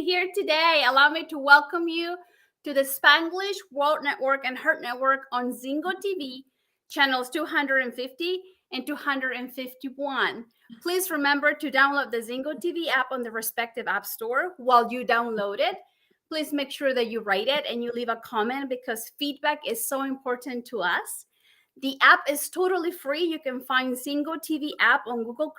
here today. Allow me to welcome you to the Spanglish World Network and Heart Network on Zingo TV, channels 250 and 251. Please remember to download the Zingo TV app on the respective app store. While you download it, please make sure that you rate it and you leave a comment because feedback is so important to us. The app is totally free. You can find Zingo TV app on Google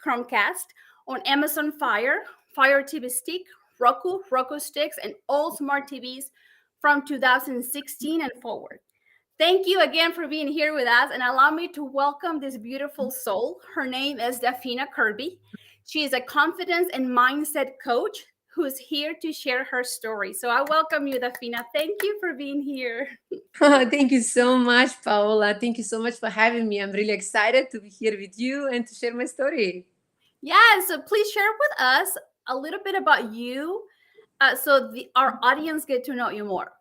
Chromecast, on Amazon Fire TV Stick, Roku Sticks, and all smart TVs from 2016 and forward. Thank you again for being here with us, and allow me to welcome this beautiful soul. Her name is Dafina Kirby. She is a confidence and mindset coach who's here to share her story. So I welcome you, Dafina. Thank you for being here. Thank you so much, Paola. Thank you so much for having me. I'm really excited to be here with you and to share my story. Yeah, so please share with us a little bit about you so our audience get to know you more.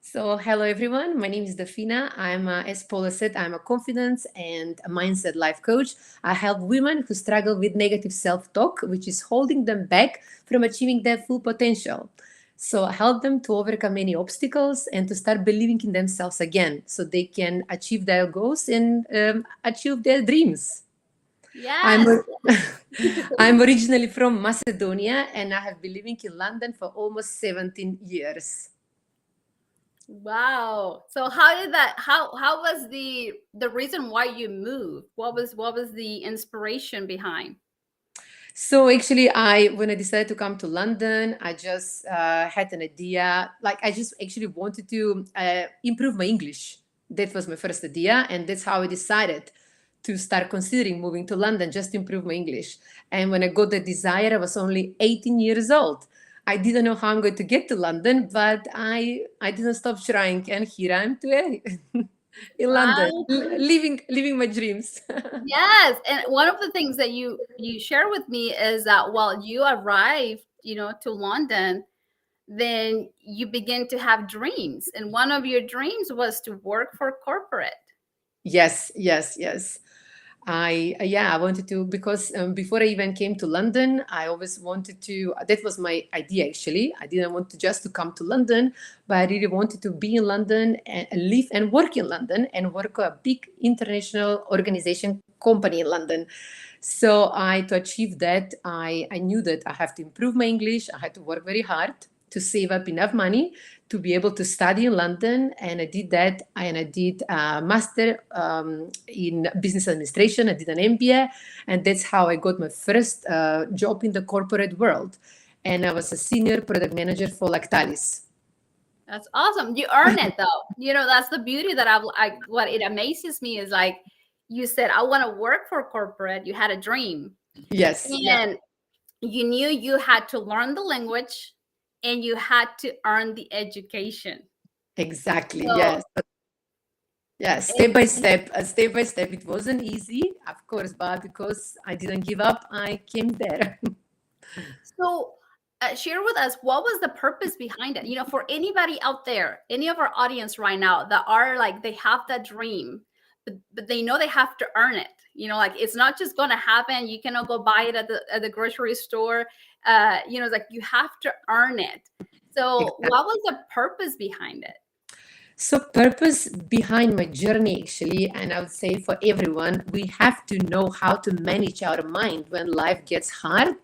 So, hello everyone. My name is Dafina. As Paula said, I'm a confidence and a mindset life coach. I help women who struggle with negative self-talk, which is holding them back from achieving their full potential. So, I help them to overcome any obstacles and to start believing in themselves again, so they can achieve their goals and achieve their dreams. Yes. I'm originally from Macedonia, and I have been living in London for almost 17 years. Wow. So how was the reason why you moved? What was the inspiration behind? So actually, when I decided to come to London, I just had an idea. Like I just actually wanted to improve my English. That was my first idea, and that's how I decided to start considering moving to London just to improve my English. And when I got the desire, I was only 18 years old. I didn't know how I'm going to get to London, but I didn't stop trying, and here I am today in London, Wow. living my dreams. Yes, and one of the things that you share with me is that while you arrived, to London, then you begin to have dreams, and one of your dreams was to work for corporate. Yes. I wanted to because before I even came to London, I always wanted to. That was my idea actually. I didn't want to just to come to London, but I really wanted to be in London and live and work in London and work for a big international organization company in London. So to achieve that, I knew that I have to improve my English. I had to work very hard to save up enough money to be able to study in London. And I did that. And I did a master in business administration. I did an MBA. And that's how I got my first job in the corporate world. And I was a senior product manager for Lactalis. That's awesome. You earn it though. That's the beauty that what it amazes me is like you said, I want to work for corporate. You had a dream. Yes. And you knew you had to learn the language and you had to earn the education. Exactly. So, yes. Step by step. It wasn't easy, of course, but because I didn't give up, I came there. So share with us, what was the purpose behind it? For anybody out there, any of our audience right now that are like, they have that dream, but they know they have to earn it. Like it's not just going to happen. You cannot go buy it at the grocery store. It's like you have to earn it. So exactly. What was the purpose behind it? So purpose behind my journey, actually, and I would say for everyone, we have to know how to manage our mind when life gets hard.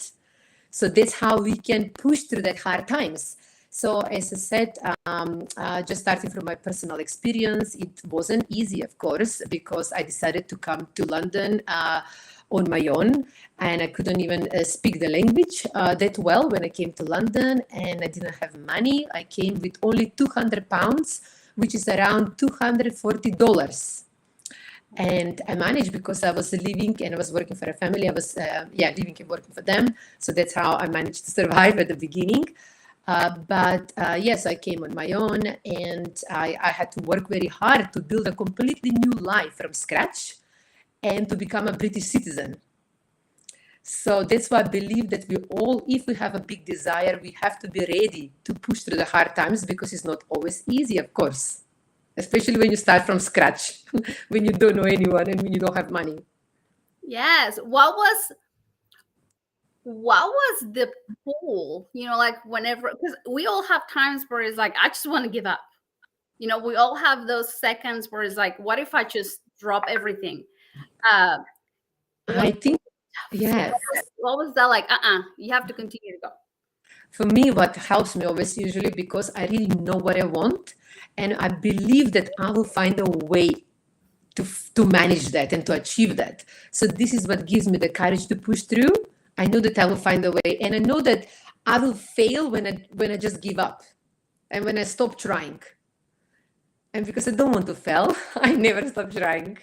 So that's how we can push through that hard times. So as I said, just starting from my personal experience, it wasn't easy, of course, because I decided to come to London on my own, and I couldn't even speak the language that well when I came to London, and I didn't have money. I came with only £200, which is around $240. And I managed because I was living and I was working for a family. I was living and working for them. So that's how I managed to survive at the beginning. But yes, I came on my own, and I had to work very hard to build a completely new life from scratch and to become a British citizen. So that's why I believe that we all, if we have a big desire, we have to be ready to push through the hard times, because it's not always easy, of course. Especially when you start from scratch, when you don't know anyone and when you don't have money. Yes. What what was the pull? Like whenever, because we all have times where it's like, I just want to give up. We all have those seconds where it's like, what if I just drop everything? Uh, I what, think, so yes. what was that like? You have to continue to go. For me, what helps me always usually because I really know what I want, and I believe that I will find a way to manage that and to achieve that. So this is what gives me the courage to push through. I know that I will find a way, and I know that I will fail when I just give up and when I stop trying. And because I don't want to fail, I never stop trying.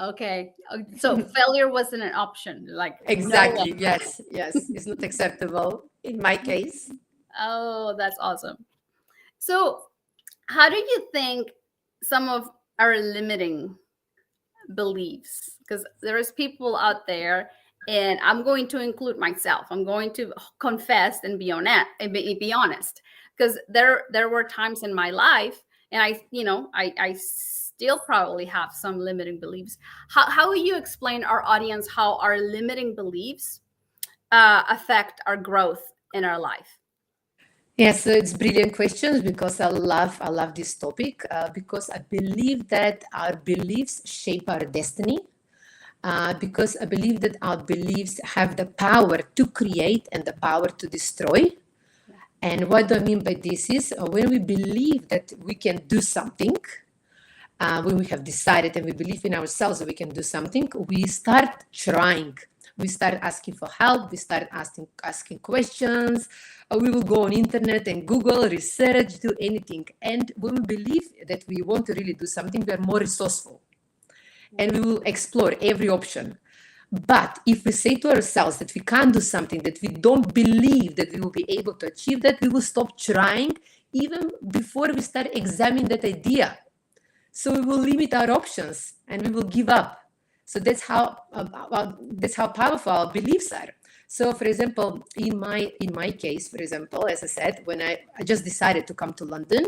Okay. So failure wasn't an option. Like, no way. Exactly. Yes. Yes. It's not acceptable in my case. Oh, that's awesome. So, how do you think some of our limiting beliefs, because there's people out there, and I'm going to include myself, I'm going to confess and be honest, because there were times in my life, and I still probably have some limiting beliefs. How will you explain our audience how our limiting beliefs affect our growth in our life? Yes, so it's brilliant questions because I love this topic because I believe that our beliefs shape our destiny. Because I believe that our beliefs have the power to create and the power to destroy. And what do I mean by this is when we believe that we can do something, when we have decided and we believe in ourselves that we can do something, we start trying. We start asking for help. We start asking questions. We will go on internet and Google, research, do anything. And when we believe that we want to really do something, we are more resourceful. And we will explore every option. But if we say to ourselves that we can't do something, that we don't believe that we will be able to achieve that, we will stop trying even before we start examining that idea. So we will limit our options and we will give up. So that's how powerful our beliefs are. So, for example, in my case, for example, as I said, when I just decided to come to London,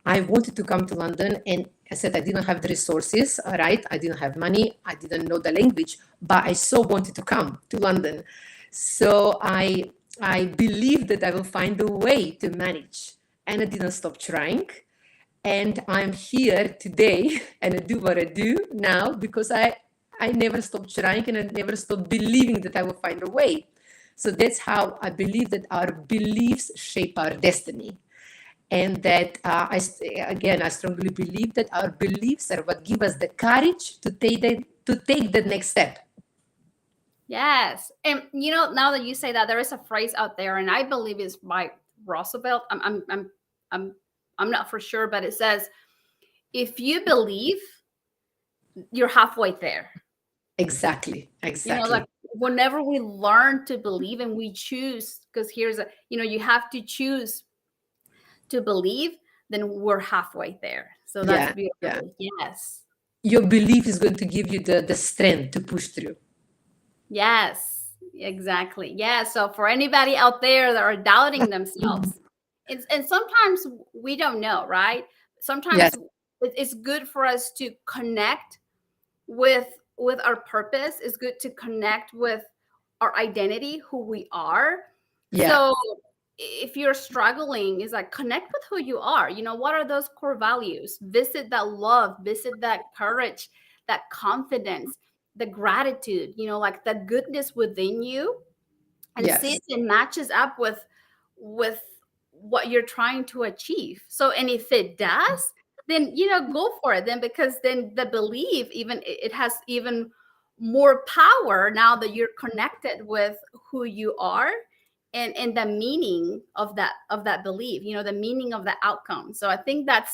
I wanted to come to London, and I said I didn't have the resources, right? I didn't have money, I didn't know the language, but I so wanted to come to London. So I believed that I will find a way to manage, and I didn't stop trying. And I'm here today, and I do what I do now because I never stopped trying and I never stopped believing that I will find a way. So that's how I believe that our beliefs shape our destiny. And that I strongly believe that our beliefs are what give us the courage to take the next step. Yes. And now that you say that, there is a phrase out there, and I believe it's by Roosevelt. I'm I'm not for sure, but it says, if you believe, you're halfway there. Exactly. Like whenever we learn to believe and we choose, because you have to choose to believe, then we're halfway there. So that's beautiful. Yeah. Yes. Your belief is going to give you the strength to push through. Yes, exactly. Yeah. So for anybody out there that are doubting themselves, and sometimes we don't know, right? Sometimes it's good for us to connect with our purpose. It's good to connect with our identity, who we are. Yeah. So if you're struggling, is like, connect with who you are. What are those core values? Visit that love, visit that courage, that confidence, the gratitude, like the goodness within you, and see if it matches up with what you're trying to achieve. So, and if it does, then go for it. Then, because then the belief, even it has even more power now that you're connected with who you are, and the meaning of that belief, the meaning of the outcome. So I think that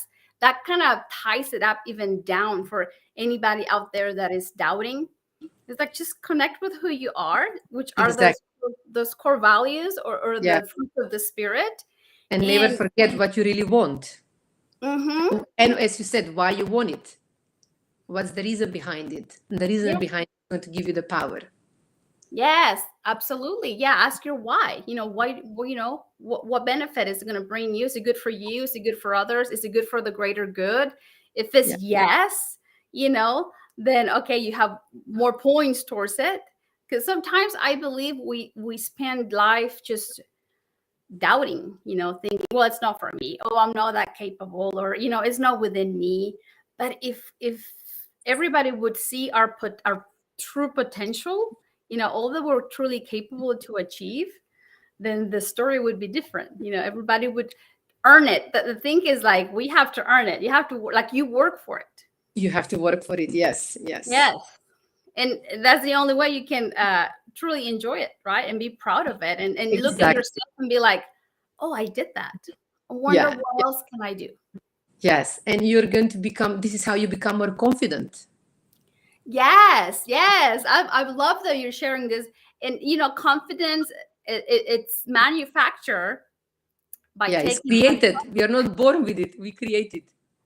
kind of ties it up even down for anybody out there that is doubting. It's like, just connect with who you are, which are those core values, or the fruit of the spirit. And never forget what you really want. Mm-hmm. And as you said, why you want it. What's the reason behind it? And the reason behind it is going to give you the power. Yes, absolutely. Yeah, ask your why. Why? What benefit is it going to bring you? Is it good for you? Is it good for others? Is it good for the greater good? If it's yes, then okay, you have more points towards it. Because sometimes I believe we spend life just doubting, thinking, well, it's not for me. Oh, I'm not that capable, or it's not within me. But if everybody would see our true potential, all that we're truly capable to achieve, then the story would be different. Everybody would earn it. The thing is, like, we have to earn it. You have to, like, you work for it. You have to work for it. Yes. And that's the only way you can truly enjoy it, right? And be proud of it, and look at yourself and be like, oh, I did that. I wonder what else can I do? Yes. And you're going to become, this is how you become more confident. Yes. I love that you're sharing this. And confidence, it's manufactured by taking. It's created. We are not born with it. We create it.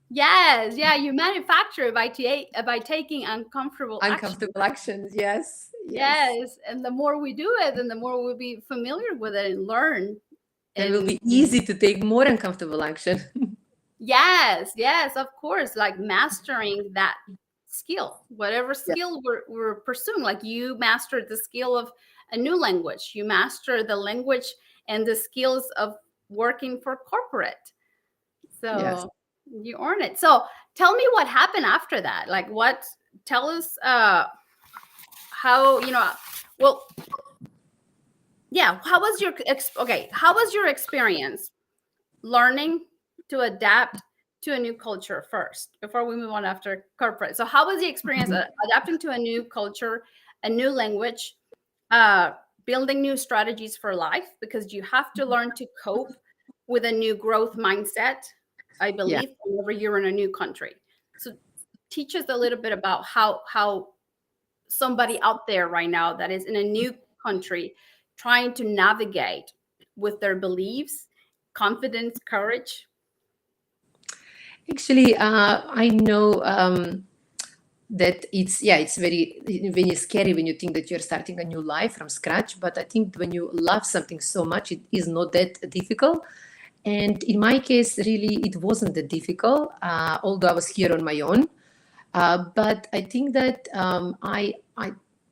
Yes, you manufacture it by taking uncomfortable actions. Yes. And the more we do it, then the more we'll be familiar with it and learn. And it will be easy to take more uncomfortable action. Yes, of course. Like mastering that skill, whatever skill we're pursuing. Like you mastered the skill of a new language. You master the language and the skills of working for corporate. So you earn it. So tell me what happened after that. Like tell us how, how was your experience learning to adapt to a new culture first, before we move on after corporate? So how was the experience adapting to a new culture, a new language, building new strategies for life? Because you have to learn to cope with a new growth mindset, I believe, whenever you're in a new country. So teach us a little bit about how somebody out there right now that is in a new country trying to navigate with their beliefs, confidence, courage. Actually, I know that it's very scary when you think that you're starting a new life from scratch. But I think when you love something so much, it is not that difficult. And in my case, really, it wasn't that difficult, although I was here on my own. But I think that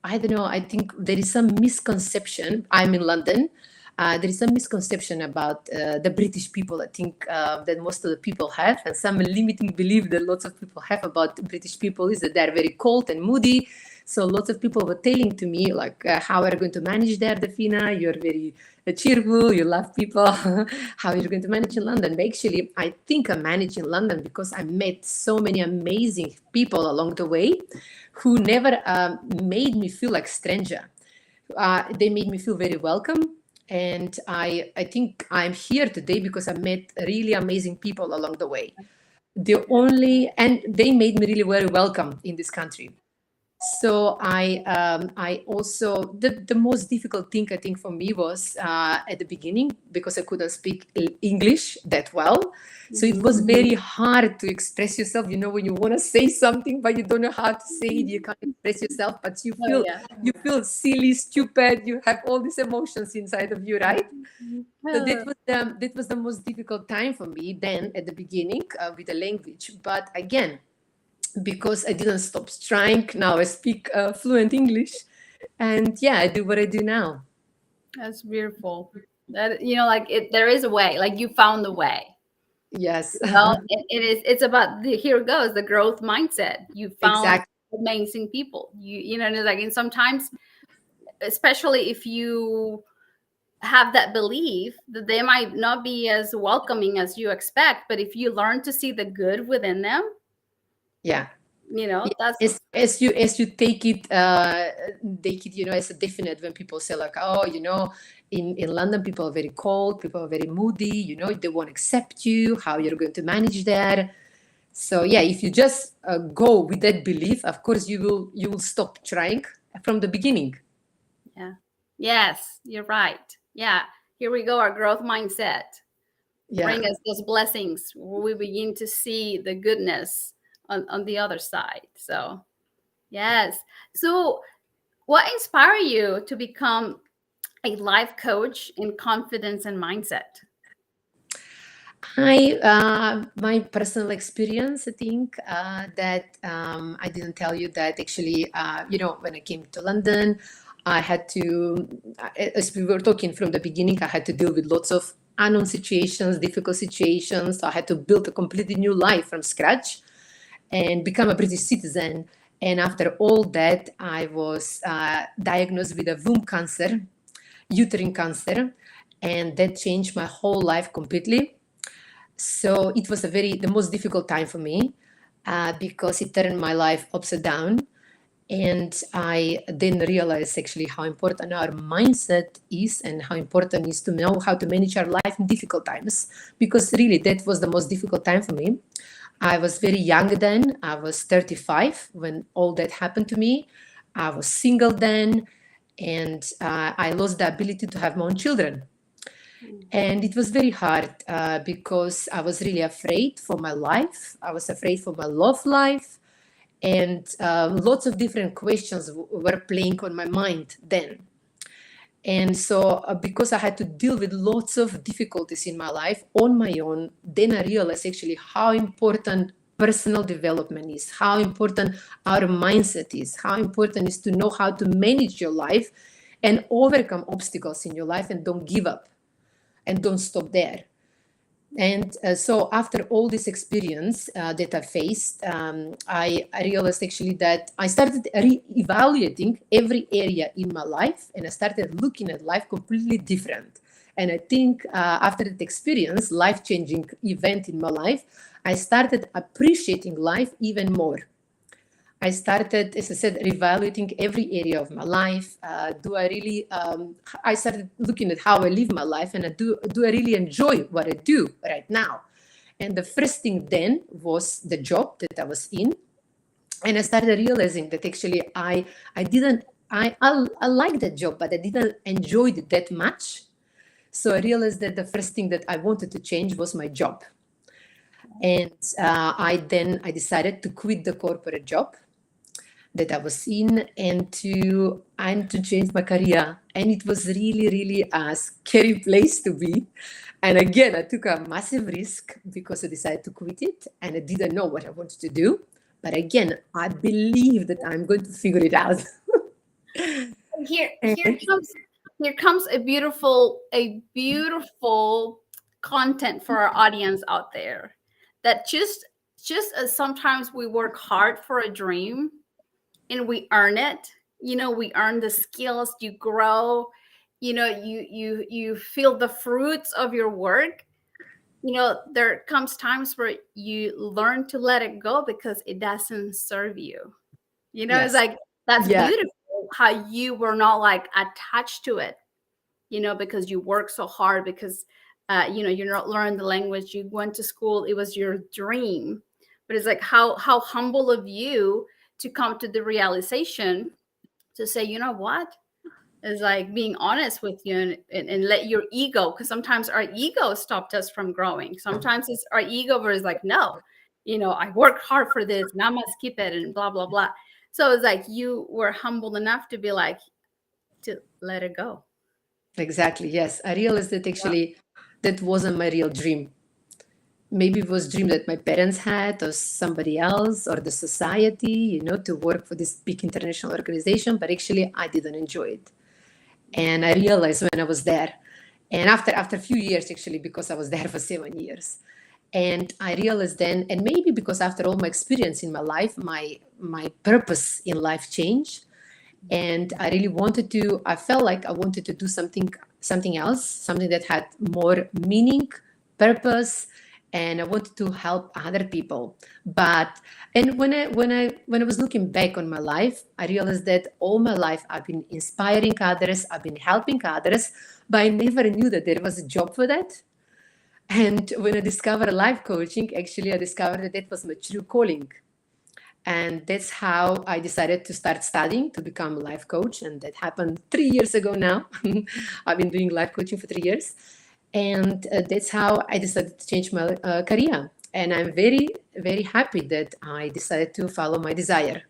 I don't know, I think there is some misconception. I'm in London. There is some misconception about the British people, I think, that most of the people have. And some limiting belief that lots of people have about British people is that they're very cold and moody. So lots of people were telling to me, like, how are you going to manage there, Dafina? You're very cheerful, you love people. How are you going to manage in London? But actually, I think I manage in London because I met so many amazing people along the way who never made me feel like stranger. They made me feel very welcome. And I think I'm here today because I met really amazing people along the way. And they made me really very welcome in this country. So I also, the most difficult thing I think for me was at the beginning, because I couldn't speak English that well. So it was very hard to express yourself, when you want to say something, but you don't know how to say it, you can't express yourself, but you feel silly, stupid, you have all these emotions inside of you, right? So that was the most difficult time for me then at the beginning with the language. But again, because I didn't stop trying, now I speak fluent English, and I do what I do now. That's beautiful. That there is a way. Like you found the way. Yes. It's about here it goes, the growth mindset. You found amazing people. And sometimes, especially if you have that belief that they might not be as welcoming as you expect, but if you learn to see the good within them, that's as you take it as a definite. When people say like, oh, in London people are very cold, people are very moody, they won't accept you, how you're going to manage there. So if you just go with that belief, of course you will stop trying from the beginning. Yes, you're right. Here we go, our growth mindset bring us those blessings where we begin to see the goodness on the other side. So yes. So what inspired you to become a life coach in confidence and mindset? My personal experience, I think that I didn't tell you that actually, when I came to London, I had to, as we were talking from the beginning, I had to deal with lots of unknown situations, difficult situations. So I had to build a completely new life from scratch and become a British citizen. And after all that, I was diagnosed with a womb cancer, uterine cancer, and that changed my whole life completely. So it was the most difficult time for me because it turned my life upside down. And I then realized actually how important our mindset is and how important it is to know how to manage our life in difficult times. Because really, that was the most difficult time for me. I was very young then. I was 35 when all that happened to me. I was single then, and I lost the ability to have my own children. And it was very hard because I was really afraid for my life. I was afraid for my love life. And lots of different questions were playing on my mind then. And so, because I had to deal with lots of difficulties in my life on my own, then I realized actually how important personal development is, how important our mindset is, how important it is to know how to manage your life and overcome obstacles in your life and don't give up and don't stop there. And so after all this experience that I faced, I realized actually that I started re-evaluating every area in my life, and I started looking at life completely different. And I think after that experience, life-changing event in my life, I started appreciating life even more. I started, as I said, reevaluating every area of my life. Do I really? I started looking at how I live my life, and do I really enjoy what I do right now? And the first thing then was the job that I was in, and I started realizing that actually I didn't I liked that job, but I didn't enjoy it that much. So I realized that the first thing that I wanted to change was my job, and I decided to quit the corporate job that I was in and to change my career. And it was really, really a scary place to be. And again, I took a massive risk because I decided to quit it and I didn't know what I wanted to do. But again, I believe that I'm going to figure it out. Here, here comes a beautiful content for our audience out there. That just as sometimes we work hard for a dream and we earn it, we earn the skills, you grow, you feel the fruits of your work. There comes times where you learn to let it go because it doesn't serve you. It's Yes. like, that's Yeah. beautiful how you were not like attached to it, because you work so hard, because you're not learning the language, you went to school, it was your dream. But it's like, how humble of you to come to the realization to say, you know what, it's like being honest with you, and let your ego, because sometimes our ego stopped us from growing. Sometimes it's our ego where it's like, no, I worked hard for this, now I must keep it, and blah blah blah. So it's like you were humble enough to be like, to let it go. Exactly. Yes. I realized that actually that wasn't my real dream. Maybe it was a dream that my parents had or somebody else or the society, to work for this big international organization, but actually I didn't enjoy it. And I realized when I was there, and after a few years actually, because I was there for 7 years, and I realized then, and maybe because after all my experience in my life, my purpose in life changed, and I felt like I wanted to do something else, something that had more meaning, purpose, and I wanted to help other people. And when I was looking back on my life, I realized that all my life I've been inspiring others, I've been helping others, but I never knew that there was a job for that. And when I discovered life coaching, actually I discovered that that was my true calling. And that's how I decided to start studying to become a life coach. And that happened 3 years ago now. I've been doing life coaching for 3 years. And that's how I decided to change my career. And I'm very, very happy that I decided to follow my desire.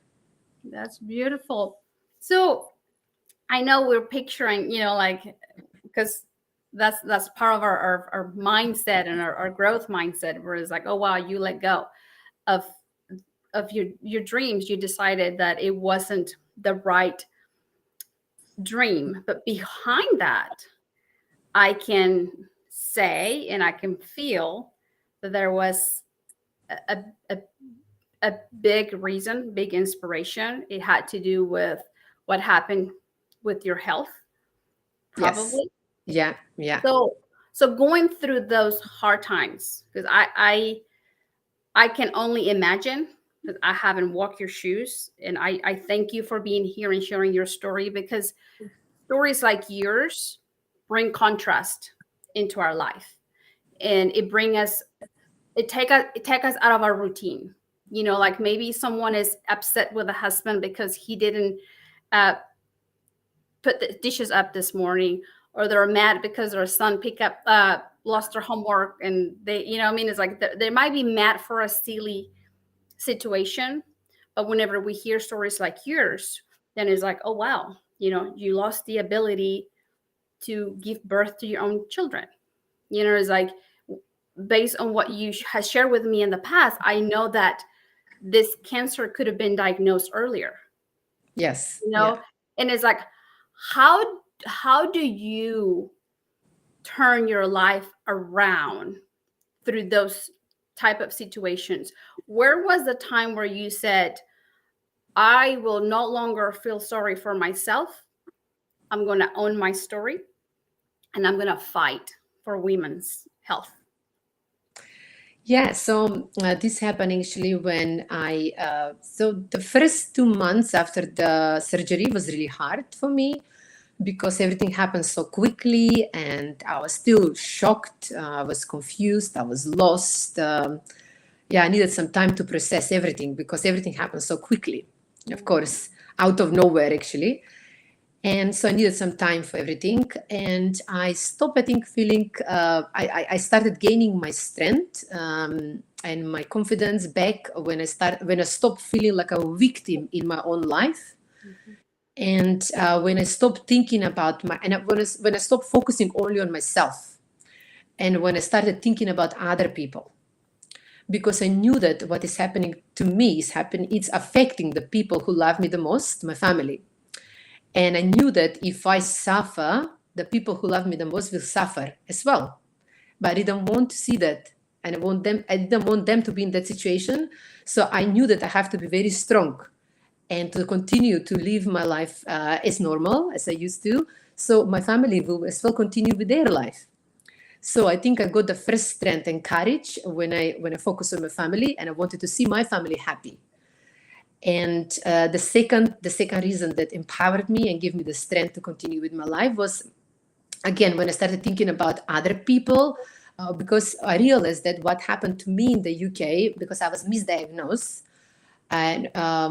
That's beautiful. So I know we're picturing, like, because that's part of our mindset and our growth mindset, where it's like, oh wow, you let go of your dreams. You decided that it wasn't the right dream. But behind that, I can say and I can feel that there was a, a, a big reason, big inspiration. It had to do with what happened with your health, Yes. probably. Yeah. Yeah. So going through those hard times, because I can only imagine because I haven't walked your shoes. And I thank you for being here and sharing your story, because stories like yours bring contrast into our life, and it take us out of our routine. Like maybe someone is upset with a husband because he didn't uh, put the dishes up this morning, or they're mad because their son pick up lost their homework, and I mean, it's like they might be mad for a silly situation. But whenever we hear stories like yours, then it's like, oh wow, you lost the ability to give birth to your own children. It's like, based on what you has shared with me in the past, I know that this cancer could have been diagnosed earlier. Yes. you Yeah. know and it's like, how how do you turn your life around through those type of situations? Where was the time where you said, I will no longer feel sorry for myself, I'm going to own my story, and I'm going to fight for women's health? Yeah, so this happened actually when so the first 2 months after the surgery was really hard for me because everything happened so quickly and I was still shocked. I was confused. I was lost. Yeah, I needed some time to process everything because everything happened so quickly, of course, out of nowhere actually. And so I needed some time for everything. And I stopped, I think, feeling, I started gaining my strength and my confidence back when I stopped feeling like a victim in my own life. Mhm. And when I stopped thinking about when I stopped focusing only on myself, and when I started thinking about other people, because I knew that what is happening to me it's affecting the people who love me the most, my family. And I knew that if I suffer, the people who love me the most will suffer as well. But I didn't want to see that. And I didn't want them to be in that situation. So I knew that I have to be very strong and to continue to live my life as normal as I used to. So my family will as well continue with their life. So I think I got the first strength and courage when I focused on my family and I wanted to see my family happy. And the second reason that empowered me and gave me the strength to continue with my life was, again, when I started thinking about other people, because I realized that what happened to me in the UK, because I was misdiagnosed, and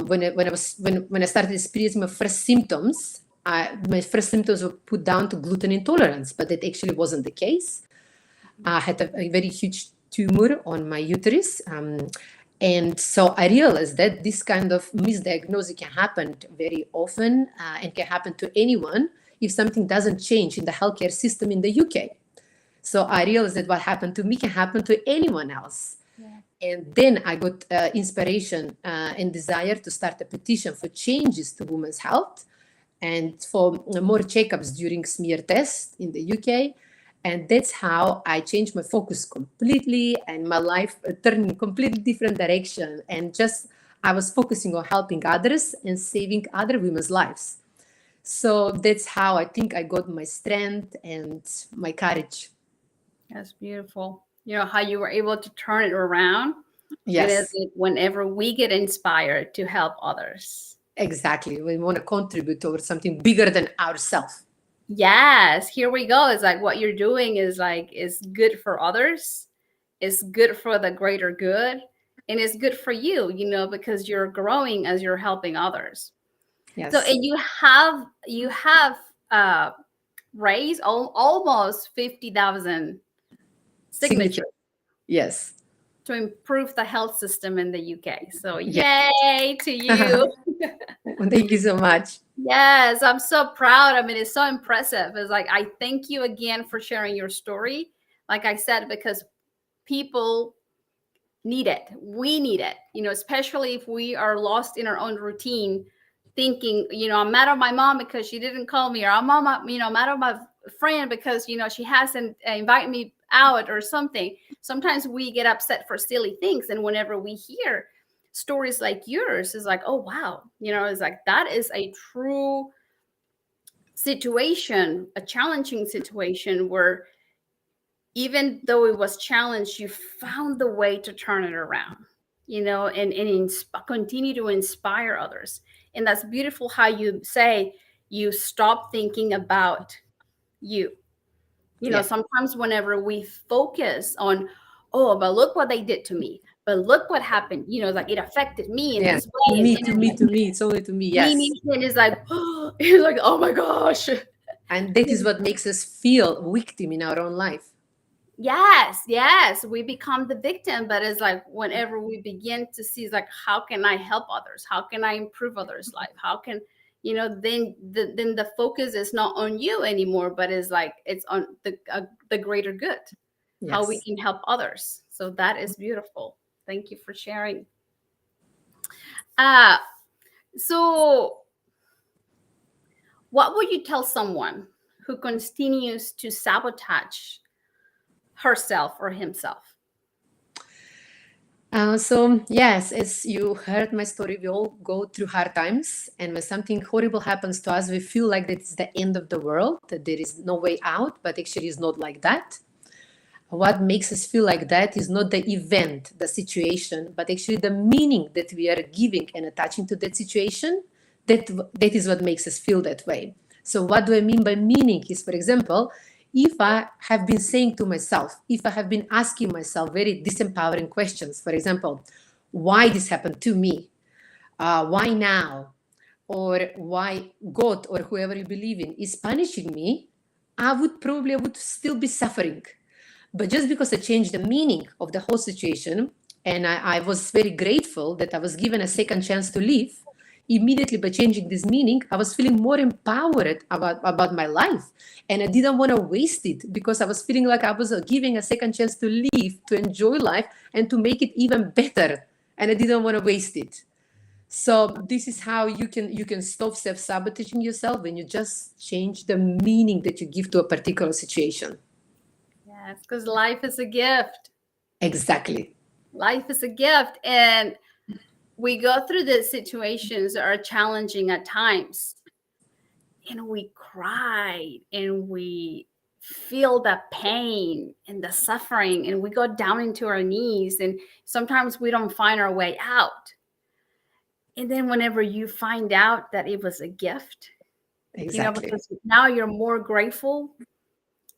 when I started experiencing my first symptoms were put down to gluten intolerance, but that actually wasn't the case. I had a very huge tumor on my uterus. And so I realized that this kind of misdiagnosis can happen very often and can happen to anyone if something doesn't change in the healthcare system in the UK. So I realized that what happened to me can happen to anyone else. Yeah. And then I got inspiration and desire to start a petition for changes to women's health and for more checkups during smear tests in the UK. And that's how I changed my focus completely and my life turned in completely different direction. And just I was focusing on helping others and saving other women's lives. So that's how I think I got my strength and my courage. That's beautiful. How you were able to turn it around. It is Yes, whenever we get inspired to help others. exactly. We want to contribute towards something bigger than ourselves. Yes, here we go. It's like what you're doing is good for others, it's good for the greater good, and it's good for you, because you're growing as you're helping others. So, Yes. and you have uh raised almost 50,000 signatures Signature. Yes. to improve the health system in the UK. So, Yeah. yay to you. Thank you so much. Yes, I'm so proud. I mean, it's so impressive. It's like, I thank you again for sharing your story. Like I said, because people need it. We need it, especially if we are lost in our own routine. thinking, I'm mad at my mom because she didn't call me, or I'm mad at my friend because, she hasn't invited me out or something. Sometimes we get upset for silly things. And whenever we hear stories like yours, it's like, oh, wow. It's like, that is a true situation, a challenging situation where even though it was challenged, you found the way to turn it around, and continue to inspire others. And that's beautiful how you say you stop thinking about you. Yeah. Sometimes whenever we focus on, oh, but look what they did to me, but look what happened, like it affected me in Yeah. this To way. me, And to me, to me. It's only to me. Yes. and it's like, it's like, oh my gosh. And that is what makes us feel victim in our own life. Yes, we become the victim. But it's like, whenever we begin to see, it's like, how can I help others? How can I improve others' life? How can, then the focus is not on you anymore, but it's like, it's on the greater good, how we Yes. can help others. So that is beautiful. Thank you for sharing. uh so what would you tell someone who continues to sabotage herself or himself? So yes, as you heard my story, we all go through hard times, and when something horrible happens to us, we feel like that it's the end of the world, that there is no way out. But actually, it's not like that. What makes us feel like that is not the event, the situation, but actually the meaning that we are giving and attaching to that situation. That is what makes us feel that way. So what do I mean by meaning is, for example, if I have been saying to myself, if I have been asking myself very disempowering questions, for example, why this happened to me, why now, or why God or whoever you believe in is punishing me, I would still be suffering. But just because I changed the meaning of the whole situation, and I was very grateful that I was given a second chance to live, immediately by changing this meaning, I was feeling more empowered about my life. And I didn't want to waste it because I was feeling like I was giving a second chance to live, to enjoy life, and to make it even better. And I didn't want to waste it. So this is how you can stop self-sabotaging yourself when you just change the meaning that you give to a particular situation. Yes, because life is a gift. Exactly. Life is a gift. And we go through the situations that are challenging at times, and we cry and we feel the pain and the suffering, and we go down into our knees, and sometimes we don't find our way out. And then whenever you find out that it was a gift, Exactly. because now you're more grateful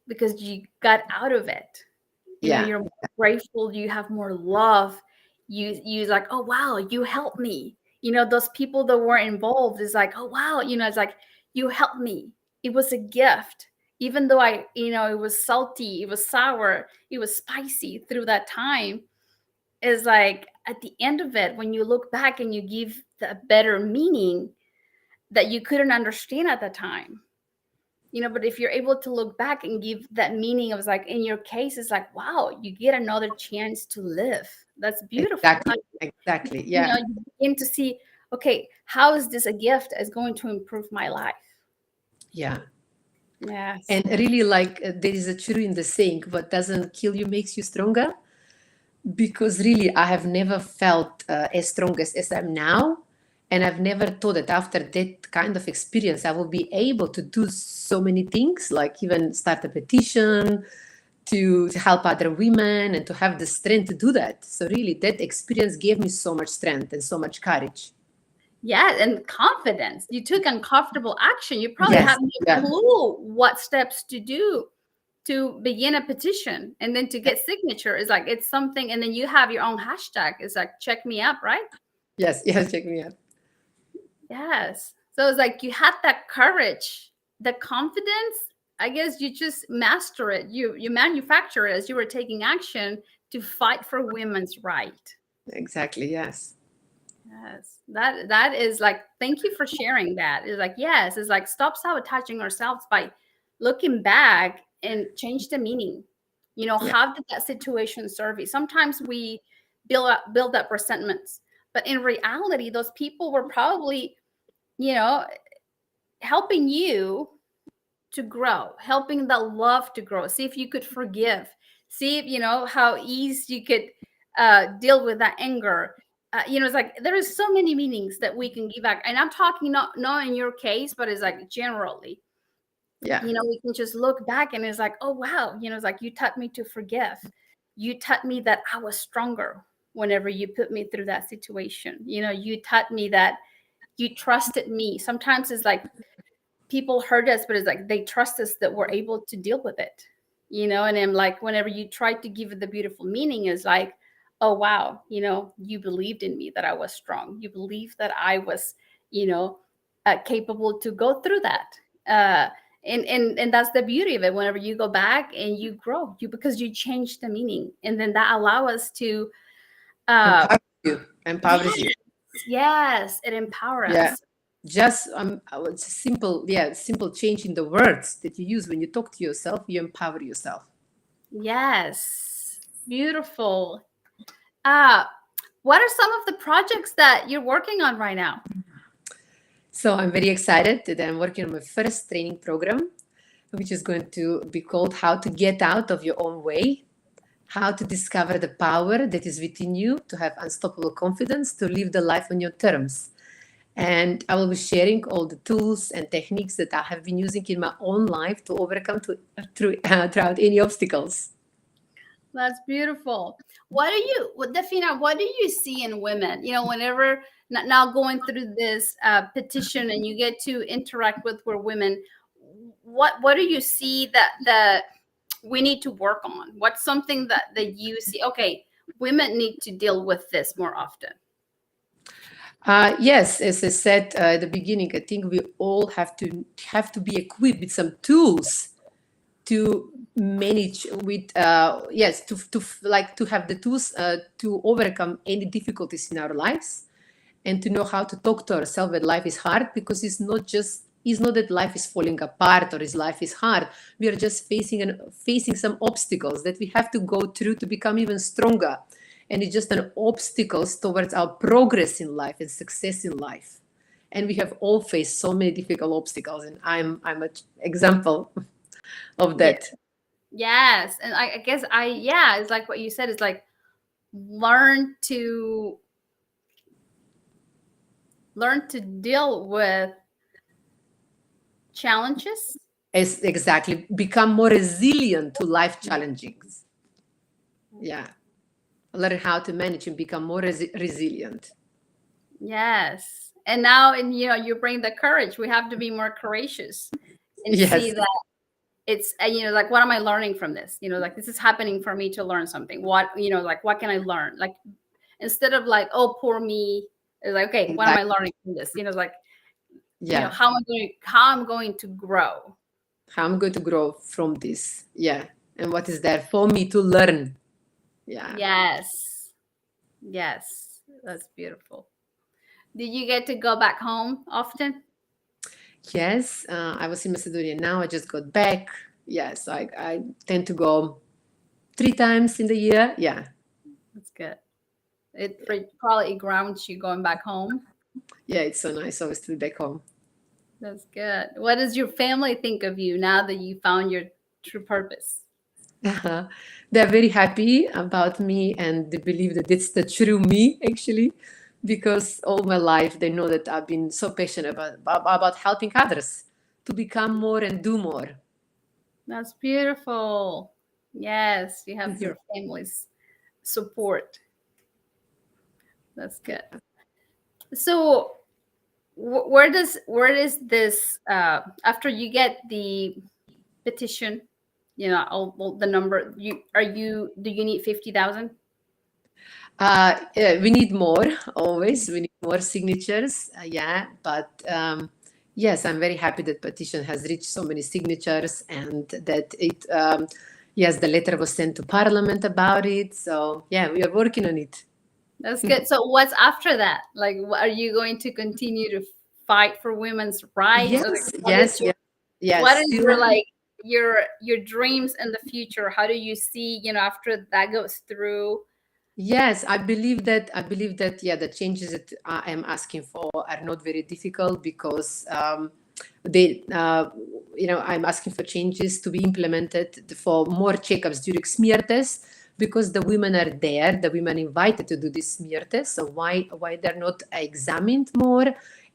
because you got out of it. Yeah. You're more grateful, you have more love. You like, oh wow, you helped me. Those people that were involved is like, oh wow, it's like, you helped me. It was a gift. Even though it was salty, it was sour, it was spicy through that time. Is like, at the end of it, when you look back and you give the better meaning that you couldn't understand at the time. But if you're able to look back and give that meaning, of, like, in your case, it's like, wow, you get another chance to live. That's beautiful. Exactly. Exactly. You Yeah. begin to see, okay, how is this a gift is going to improve my life? Yeah. Yes. And really, like, there is a truth in the saying, what doesn't kill you makes you stronger. Because really, I have never felt as strong as I'm now. And I've never thought that after that kind of experience, I will be able to do so many things, like even start a petition to help other women and to have the strength to do that. So really, that experience gave me so much strength and so much courage. Yeah, and confidence. You took uncomfortable action. You probably Yes. have no Yeah. clue what steps to do to begin a petition, and then to get signature is like, it's something, and then you have your own hashtag. It's like, check me up, right? Yes. Yes. Check me out. Yes. So it's like, you had that courage, the confidence. I guess you just master it. You manufacture it as you were taking action to fight for women's right. Exactly. Yes. Yes. That is like, thank you for sharing that. It's like, yes, it's like, stop sabotaging ourselves by looking back and change the meaning. Yeah. How did that situation serve you? Sometimes we build up resentments, but in reality, those people were probably you know, helping you to grow, helping the love to grow. See if you could forgive. See if, how easy you could deal with that anger. It's like there is so many meanings that we can give back. And I'm talking not in your case, but it's like generally. Yeah. We can just look back and it's like, oh wow, it's like you taught me to forgive. You taught me that I was stronger whenever you put me through that situation. You taught me that you trusted me. Sometimes it's like people hurt us, but it's like they trust us that we're able to deal with it. And I'm like, whenever you try to give it the beautiful meaning, is like, oh wow, you believed in me that I was strong. You believed that I was, capable to go through that. And that's the beauty of it. Whenever you go back and you grow, because you change the meaning, and then that allow us to Empowers you. Yes, it empowers Yeah. us. Just it's simple change in the words that you use when you talk to yourself. You empower yourself. Yes, beautiful. What are some of the projects that you're working on right now? So I'm very excited that I'm working on my first training program, which is going to be called How to Get Out of Your Own Way, how to discover the power that is within you, to have unstoppable confidence, to live the life on your terms. And I will be sharing all the tools and techniques that I have been using in my own life to overcome throughout any obstacles. That's beautiful. Dafina, what do you see in women? Whenever now going through this petition and you get to interact with women, what do you see that we need to work on? What's something that you see? Okay, women need to deal with this more often. Yes, as I said at the beginning, I think we all have to be equipped with some tools to manage with to have the tools to overcome any difficulties in our lives, and to know how to talk to ourselves when life is hard, because it's not that life is falling apart or his life is hard. We are just facing some obstacles that we have to go through to become even stronger, and it's just an obstacles towards our progress in life and success in life. And we have all faced so many difficult obstacles, and I'm an example of that. Yes, and I guess it's like what you said. It's like learn to deal with challenges. It's exactly become more resilient to life challenges. Yeah, learn how to manage and become more resilient. Yes, and now, and you bring the courage. We have to be more courageous and see Yes. that it's like, what am I learning from this? Like, this is happening for me to learn something. What like, what can I learn? Like, instead of like, oh, poor me, it's like, okay, what am I learning from this? Like, Yeah. how I'm going to grow. How I'm going to grow from this. Yeah. And what is there for me to learn? Yeah. Yes, that's beautiful. Did you get to go back home often? Yes. I was in Macedonia. Now I just got back. Yes. I tend to go 3 times in the year. Yeah. That's good. It probably grounds you going back home. Yeah. It's so nice always to be back home. That's good. What does your family think of you now that you found your true purpose? They're very happy about me, and they believe that it's the true me, actually, because all my life they know that I've been so passionate about helping others to become more and do more. That's beautiful. Yes, you have your family's support. That's good. So, where does this after you get the petition, all the number, do you need 50,000? Yeah, we need more always. We need more signatures. Yeah, but yes, I'm very happy that petition has reached so many signatures, and that yes, the letter was sent to Parliament about it. So yeah, we are working on it. That's good. So what's after that? Like, are you going to continue to fight for women's rights? Yes, Or like, yes. what is Still, your like your dreams in the future? How do you see, after that goes through? Yes, I believe that yeah, the changes that I am asking for are not very difficult because they I'm asking for changes to be implemented for more checkups during smear tests because the women are there, the women invited to do this smear test. So why they're not examined more?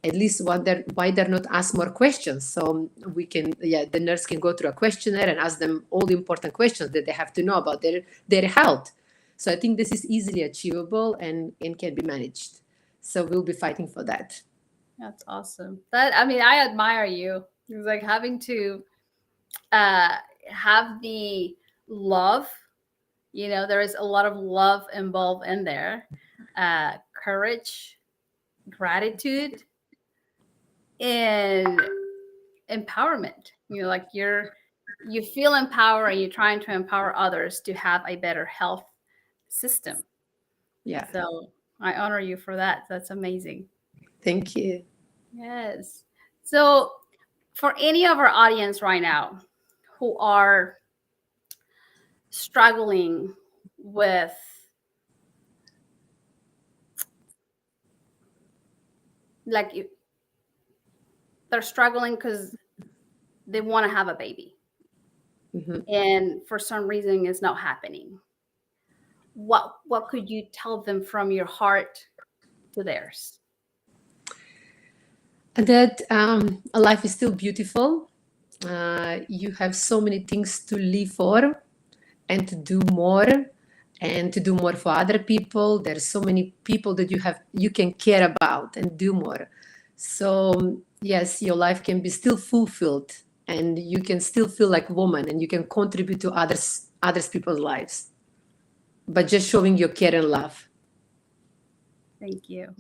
At least why they're not asked more questions. So we can, yeah, the nurse can go through a questionnaire and ask them all the important questions that they have to know about their health. So I think this is easily achievable and can be managed. So we'll be fighting for that. That's awesome. That, I mean, I admire you. It's like having to uh have the love, there is a lot of love involved in there. Courage, gratitude, and empowerment. Like you feel empowered and you're trying to empower others to have a better health system. Yeah. So I honor you for that. That's amazing. Thank you. Yes. So for any of our audience right now who are struggling with, like, they're struggling because they want to have a baby Mhm. and for some reason it's not happening, what could you tell them from your heart to theirs? That life is still beautiful. You have so many things to live for and to do more and to do more for other people. There's so many people that you can care about and do more. So yes, your life can be still fulfilled and you can still feel like woman and you can contribute to others people's lives, but just showing your care and love. Thank you.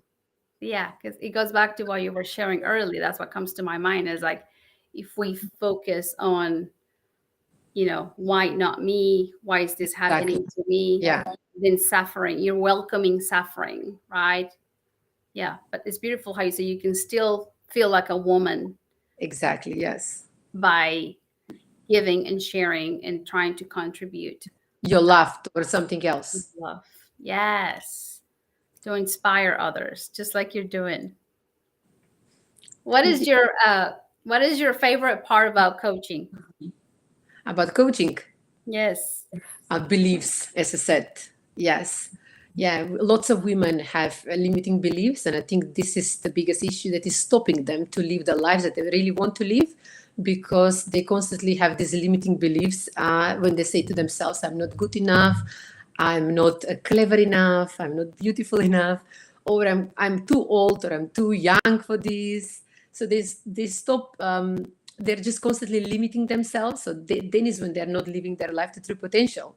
Yeah, because it goes back to what you were sharing earlier. That's what comes to my mind is like, if we focus on, why not me? Why is this Exactly. happening to me? Yeah, Then suffering, you're welcoming suffering, right? Yeah, but it's beautiful how you say you can still feel like a woman exactly. Yes. by giving and sharing and trying to contribute Your love or something with else. love. Yes, to inspire others, just like you're doing. What Thank is you. your what is your favorite part about coaching? About coaching. Yes. Beliefs, as I said. Yes. Yeah, lots of women have limiting beliefs, and I think this is the biggest issue that is stopping them to live the lives that they really want to live because they constantly have these limiting beliefs when they say to themselves, I'm not good enough, I'm not clever enough, I'm not beautiful enough, or I'm too old or I'm too young for this. So they stop. They're just constantly limiting themselves. So then is when they're not living their life to true potential.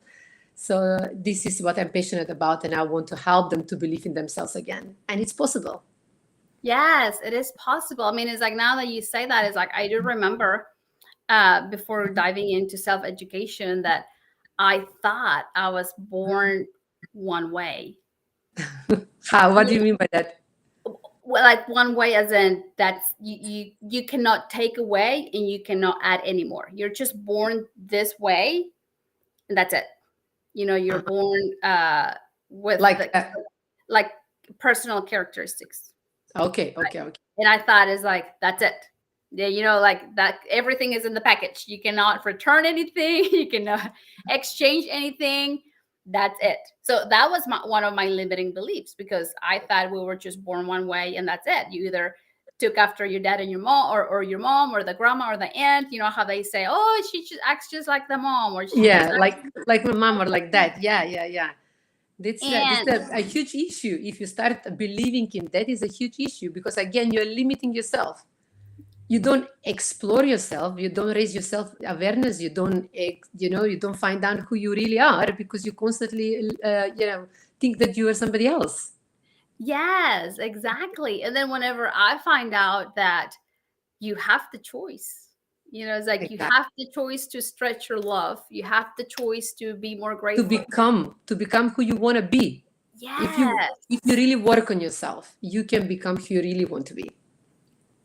So this is what I'm passionate about, and I want to help them to believe in themselves again, and it's possible. Yes, it is possible. I mean, it's like now that you say that, it's like I do remember before diving into self education that I thought I was born one way. How? What do you mean by that? Well, like one way as in that's you cannot take away and you cannot add anymore. You're just born this way and that's it. You're Uh, born with like, the like personal characteristics. okay, okay, okay. And I thought is like that's it. Yeah, like that everything is in the package. You cannot return anything, you cannot exchange anything. That's it. So that was one of my limiting beliefs because I thought we were just born one way and that's it. You either took after your dad and your mom or your mom or the grandma or the aunt. You know how they say, oh, she just acts just like the mom or she just Yeah, acts. like my mom or like that. Yeah, yeah, yeah. That's And a huge issue. If you start believing in that, is a huge issue because again, you're limiting yourself. You don't explore yourself. You don't raise your self awareness. You don't find out who you really are because you constantly, think that you are somebody else. yes, exactly. And then whenever I find out that you have the choice, it's like you Exactly. have the choice to stretch your love. You have the choice to be more To grateful. become who you want to be. If you Yes. really work on yourself, you can become who you really want to be.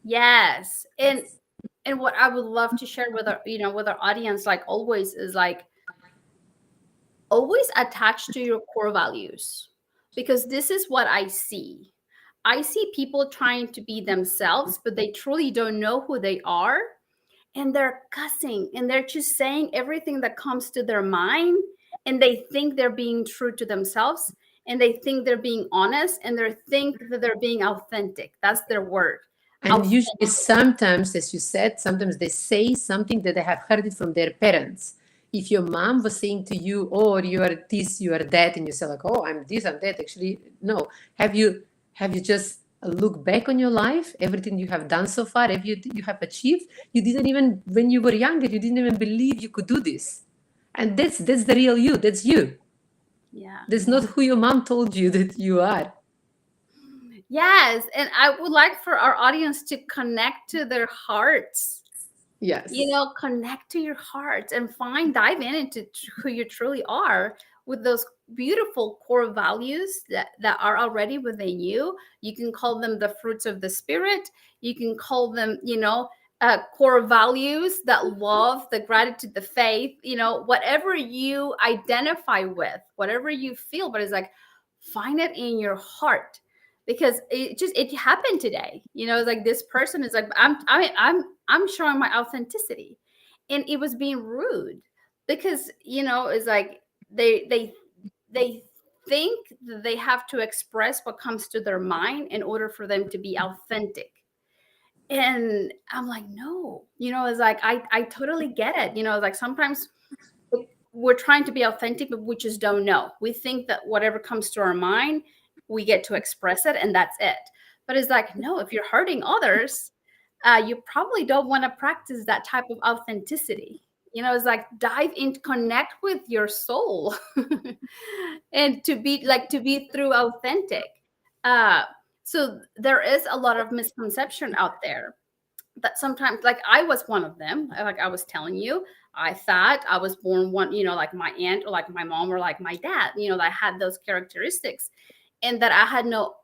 Yes. And what I would love to share with our, with our audience, like always, is like always attach to your core values, because this is what I see. I see people trying to be themselves, but they truly don't know who they are. And they're cussing and they're just saying everything that comes to their mind. And they think they're being true to themselves, and they think they're being honest, and they think that they're being authentic. That's their word. And usually, sometimes, as you said, sometimes they say something that they have heard it from their parents. If your mom was saying to you, "Oh, you are this, you are that," and you say like, "Oh, I'm this, I'm that," actually, no. Have you just look back on your life, everything you have done so far, you have achieved? You didn't even, when you were younger, you didn't even believe you could do this, and that's the real you. That's you. Yeah. That's not who your mom told you that you are. Yes. And I would like for our audience to connect to their hearts. Yes. Connect to your hearts and dive into who you truly are, with those beautiful core values that are already within you. You can call them the fruits of the spirit. You can call them, core values, that love, the gratitude, the faith, whatever you identify with, whatever you feel, but it's like, find it in your heart. Because it happened today. It's like, this person is like, I'm showing my authenticity, and it was being rude, because it's like they think that they have to express what comes to their mind in order for them to be authentic. And I'm like, no, it's like, I totally get it. Like, sometimes we're trying to be authentic, but we just don't know. We think that whatever comes to our mind, we get to express it, and that's it. But it's like, no, if you're hurting others, you probably don't want to practice that type of authenticity. It's like, dive in, connect with your soul, and to be through authentic. So there is a lot of misconception out there, that sometimes, like, I was one of them. Like I was telling you, I thought I was born one, like my aunt, or like my mom, or like my dad, that I had those characteristics, and that I had no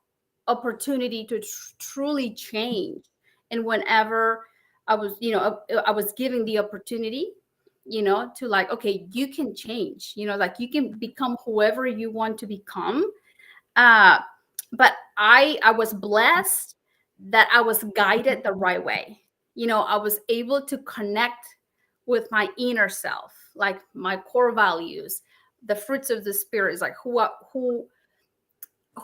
opportunity to truly change. And whenever I was given the opportunity, to, like, okay, you can change, like, you can become whoever you want to become. uh but I was blessed that I was guided the right way. I was able to connect with my inner self, like my core values, the fruits of the spirit, is like who I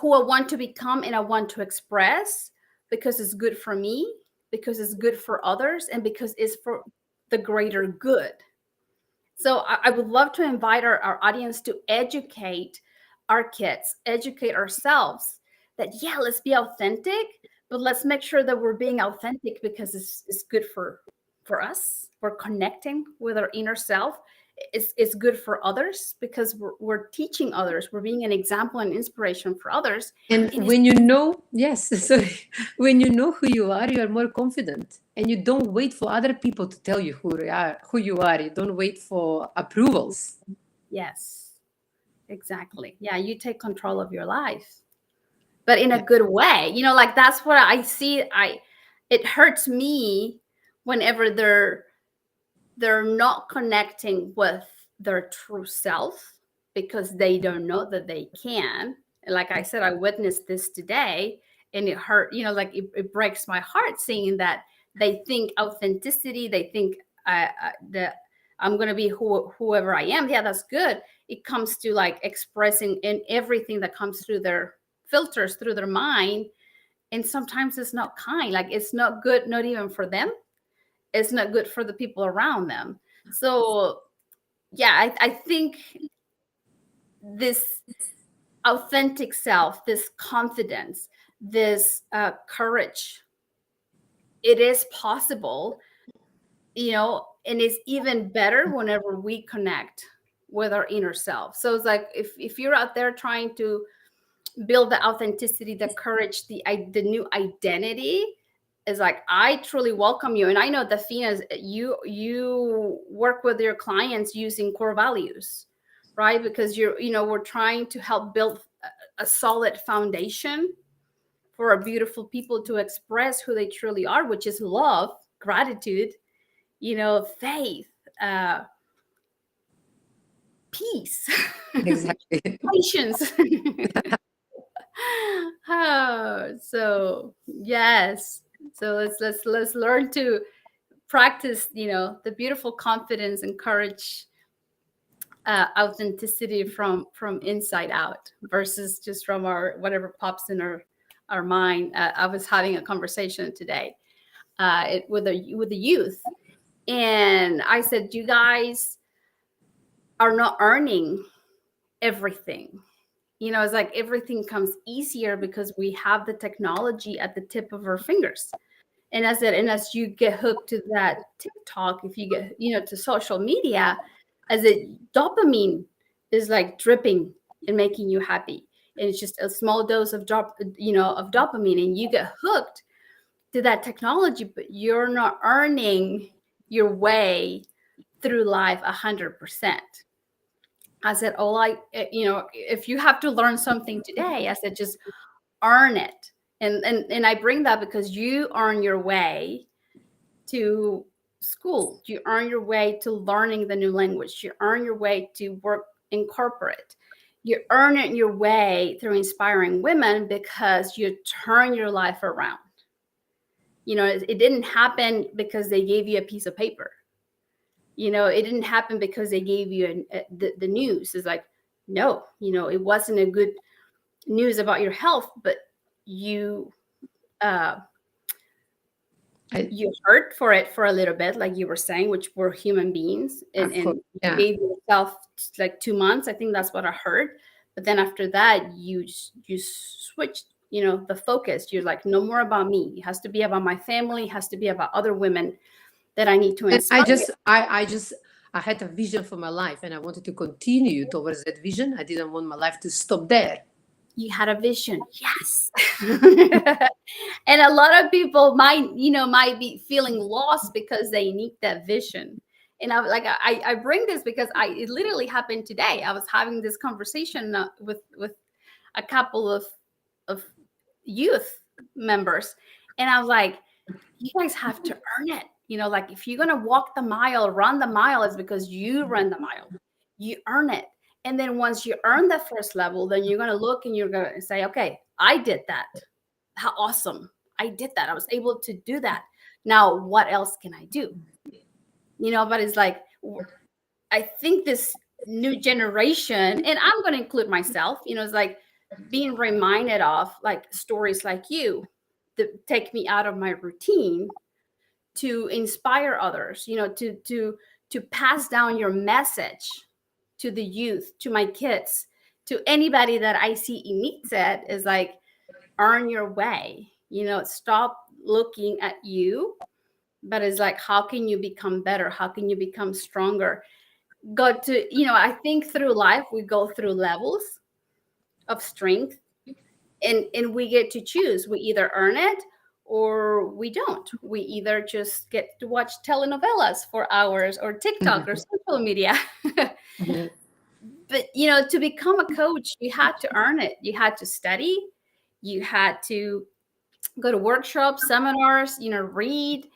want to become and I want to express, because it's good for me, because it's good for others, and because it's for the greater good. So I would love to invite our audience to educate our kids, educate ourselves, that, yeah, let's be authentic, but let's make sure that we're being authentic because it's good for us. We're connecting with our inner self. It's good for others because we're teaching others. We're being an example and inspiration for others. And when you know, yes, sorry, when you know who you are more confident, and you don't wait for other people to tell you who you are. You don't wait for approvals. Yes, exactly. Yeah, you take control of your life, but in a good way. Like, that's what I see. It hurts me whenever they're not connecting with their true self, because they don't know that they can. And like I said, I witnessed this today, and it hurt, like, it breaks my heart seeing that they think authenticity, they think that I'm going to be whoever I am. Yeah, that's good. It comes to, like, expressing in everything that comes through their filters, through their mind. And sometimes it's not kind. Like, it's not good, not even for them. It's not good for the people around them. So yeah, I think this authentic self, this confidence, this courage, it is possible, and it's even better whenever we connect with our inner self. So it's like, if you're out there trying to build the authenticity, the courage, the new identity, is like, I truly welcome you. And I know, Dafina, you work with your clients using core values, right? Because we're trying to help build a solid foundation for our beautiful people to express who they truly are, which is love, gratitude, faith, uh, peace, Exactly. patience. Oh, so yes. So let's learn to practice, the beautiful confidence and courage, authenticity from inside out versus just from our whatever pops in our mind. I was having a conversation today, with the youth, and I said, you guys are not earning everything. It's like everything comes easier because we have the technology at the tip of our fingers. And as you get hooked to that TikTok, if you get, to social media, as dopamine is like dripping and making you happy. And it's just a small dose of of dopamine, and you get hooked to that technology, but you're not earning your way through life 100%. I said, if you have to learn something today, I said, just earn it. And I bring that because you earn your way to school. You earn your way to learning the new language. You earn your way to work in corporate. You earn it your way through inspiring women because you turn your life around. It didn't happen because they gave you a piece of paper. It didn't happen because they gave you the news. It's like, no, it wasn't a good news about your health, but you you hurt for it for a little bit, like you were saying, which we're human beings, and Of course. you gave yourself like 2 months. I think that's what I heard. But then after that, you switched, the focus. You're like, no more about me. It has to be about my family. It has to be about other women that I need to And inspire. I had a vision for my life, and I wanted to continue towards that vision. I didn't want my life to stop there. You had a vision. Yes. And a lot of people might be feeling lost because they need that vision. And I bring this because it literally happened today. I was having this conversation with a couple of youth members, and I was like, you guys have to earn it. Like, if you're gonna walk the mile, run the mile, it's because you ran the mile. You earn it. And then once you earn the first level, then you're going to look and you're going to say, okay, I did that. How awesome. I did that. I was able to do that. Now, what else can I do? But it's like, I think this new generation, and I'm going to include myself, it's like being reminded of like stories like you that take me out of my routine to inspire others, to pass down your message to the youth, to my kids, to anybody that I see emits it, is like, earn your way. Stop looking at you, but it's like, how can you become better? How can you become stronger? I think through life, we go through levels of strength, and we get to choose. We either earn it or we don't. We either just get to watch telenovelas for hours, or TikTok, or social media. But to become a coach, you had to earn it. You had to study. You had to go to workshops, seminars, read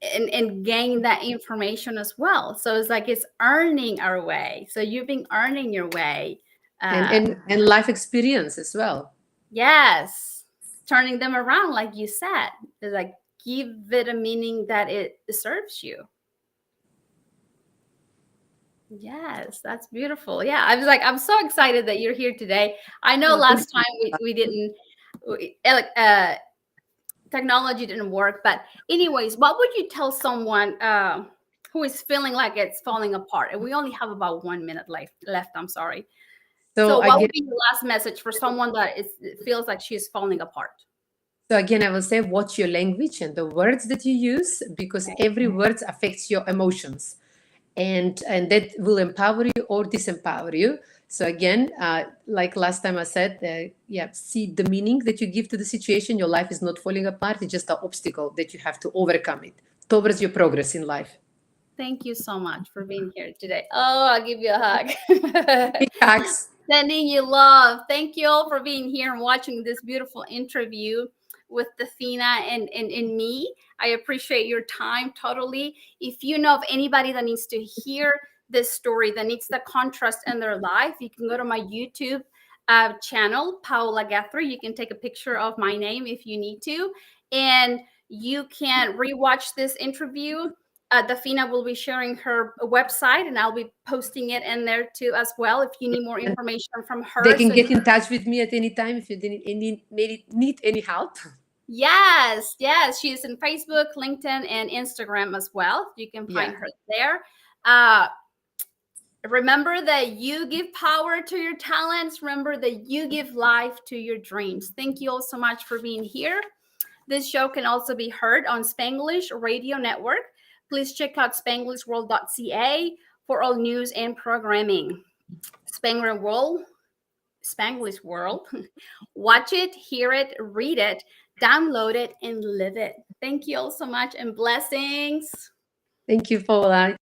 and gain that information as well. So it's like, it's earning our way. So you've been earning your way. And life experience as well. Yes. Turning them around, like you said. It's like, give it a meaning that it serves you. Yes, that's beautiful. Yeah, I was like, I'm so excited that you're here today. I know last time we didn't, technology didn't work, but anyways, what would you tell someone who is feeling like it's falling apart? And we only have about 1 minute left. I'm sorry. So what would be your last message for someone that feels like she's falling apart? So again, I will say, watch your language and the words that you use, because every word affects your emotions, and that will empower you or disempower you. So again, like last time I said, see the meaning that you give to the situation. Your life is not falling apart. It's just an obstacle that you have to overcome it towards your progress in life. Thank you so much for being here today. Oh, I'll give you a hug. Big hugs. Sending you love. Thank you all for being here and watching this beautiful interview with Dafina and me. I appreciate your time totally. If you know of anybody that needs to hear this story, that needs the contrast in their life, you can go to my YouTube channel, Paola Guthrie. You can take a picture of my name if you need to, and you can rewatch this interview. Dafina will be sharing her website, and I'll be posting it in there too as well if you need more information from her. They can get in touch with me at any time if you need any help. Yes, she's in Facebook, LinkedIn, and Instagram as well. You can find her there. Remember that you give power to your talents. Remember that you give life to your dreams. Thank you all so much for being here. This show can also be heard on Spanglish Radio Network. Please check out spanglishworld.ca for all news and programming. Spanglish World. Watch it, hear it, read it, download it, and live it. Thank you all so much, and blessings. Thank you, Paola.